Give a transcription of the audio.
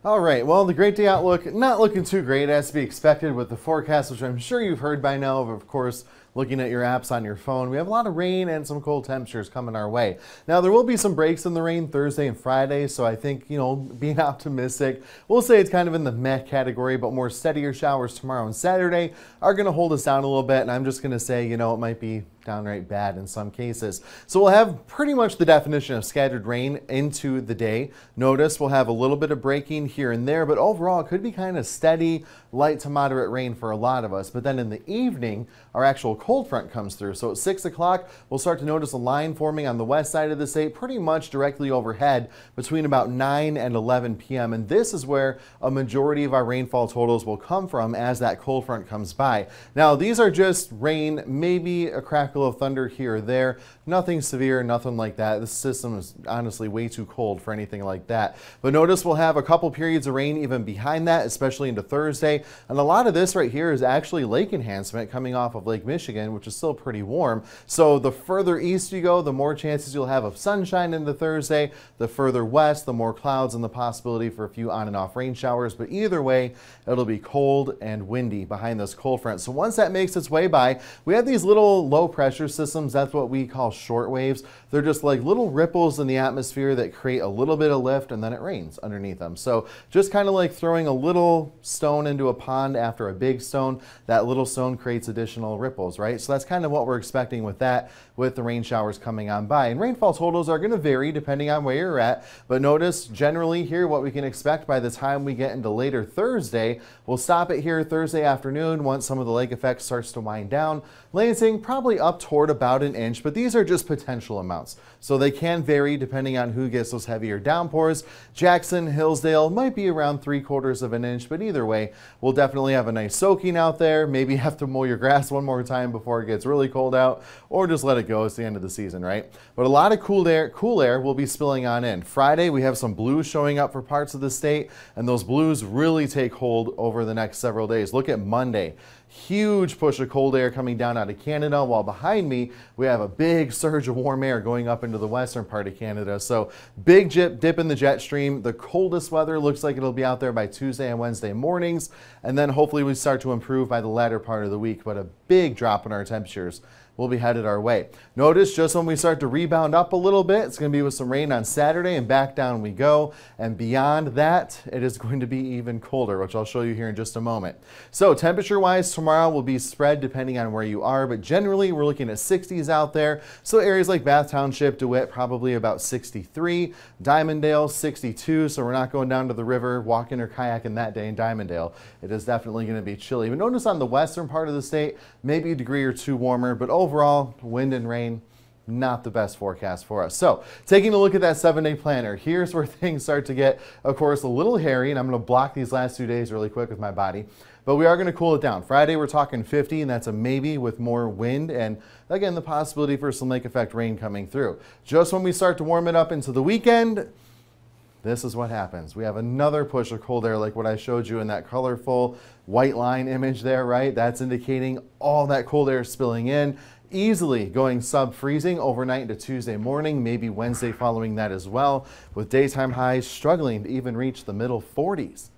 All right, well, the great day outlook not looking too great as to be expected with the forecast, which I'm sure you've heard by now, of course, looking at your apps on your phone. We have a lot of rain and some cold temperatures coming our way. Now, there will be some breaks in the rain Thursday and Friday, so I think, being optimistic, we'll say it's kind of in the meh category, but more steadier showers tomorrow and Saturday are going to hold us down a little bit, and I'm just going to say, it might be downright bad in some cases. So we'll have pretty much the definition of scattered rain into the day. Notice we'll have a little bit of breaking here and there, but overall it could be kind of steady, light to moderate rain for a lot of us. But then in the evening, our actual cold front comes through. So at 6 o'clock, we'll start to notice a line forming on the west side of the state, pretty much directly overhead between about 9 and 11 p.m. And this is where a majority of our rainfall totals will come from as that cold front comes by. Now, these are just rain, maybe a crackle of thunder here or there. Nothing severe, nothing like that. This system is honestly way too cold for anything like that. But notice we'll have a couple periods of rain even behind that, especially into Thursday. And a lot of this right here is actually lake enhancement coming off of Lake Michigan, which is still pretty warm. So the further east you go, the more chances you'll have of sunshine into Thursday. The further west, the more clouds and the possibility for a few on and off rain showers. But either way, it'll be cold and windy behind this cold front. So once that makes its way by, we have these little low pressure systems. That's what we call short waves. They're just like little ripples in the atmosphere that create a little bit of lift, and then it rains underneath them. So just kind of like throwing a little stone into a pond after a big stone. That little stone creates additional ripples, right? So that's kind of what we're expecting with that, with the rain showers coming on by. And rainfall totals are going to vary depending on where you're at, but notice generally here what we can expect by the time we get into later Thursday. We'll stop it here Thursday afternoon once some of the lake effect starts to wind down. Lansing probably up toward about an inch, but these are just potential amounts. So they can vary depending on who gets those heavier downpours. Jackson, Hillsdale might be around 3/4 of an inch, but either way, we'll definitely have a nice soaking out there. Maybe have to mow your grass one more time before it gets really cold out, or just let it go. It's the end of the season, right? But a lot of cool air will be spilling on in. Friday, we have some blues showing up for parts of the state, and those blues really take hold over the next several days. Look at Monday. Huge push of cold air coming down out of Canada, while behind me we have a big surge of warm air going up into the western part of Canada. So big dip in the jet stream. The coldest weather looks like it'll be out there by Tuesday and Wednesday mornings, and then hopefully we start to improve by the latter part of the week, but a big drop in our temperatures will be headed our way. Notice just when we start to rebound up a little bit, it's going to be with some rain on Saturday, and back down we go. And beyond that, it is going to be even colder, which I'll show you here in just a moment. So temperature-wise, tomorrow will be spread depending on where you are, but generally we're looking at 60s out there. So areas like Bath Township, DeWitt, probably about 63. Dimondale, 62. So we're not going down to the river, walking or kayaking that day in Dimondale. It is definitely going to be chilly. But notice on the western part of the state, maybe a degree or two warmer, but overall, wind and rain, not the best forecast for us. So taking a look at that 7-day planner, here's where things start to get, of course, a little hairy, and I'm going to block these last 2 days really quick with my body. But we are going to cool it down. Friday, we're talking 50, and that's a maybe with more wind and, again, the possibility for some lake effect rain coming through. Just when we start to warm it up into the weekend, this is what happens. We have another push of cold air like what I showed you in that colorful white line image there, right? That's indicating all that cold air spilling in, easily going sub-freezing overnight into Tuesday morning, maybe Wednesday following that as well, with daytime highs struggling to even reach the middle 40s.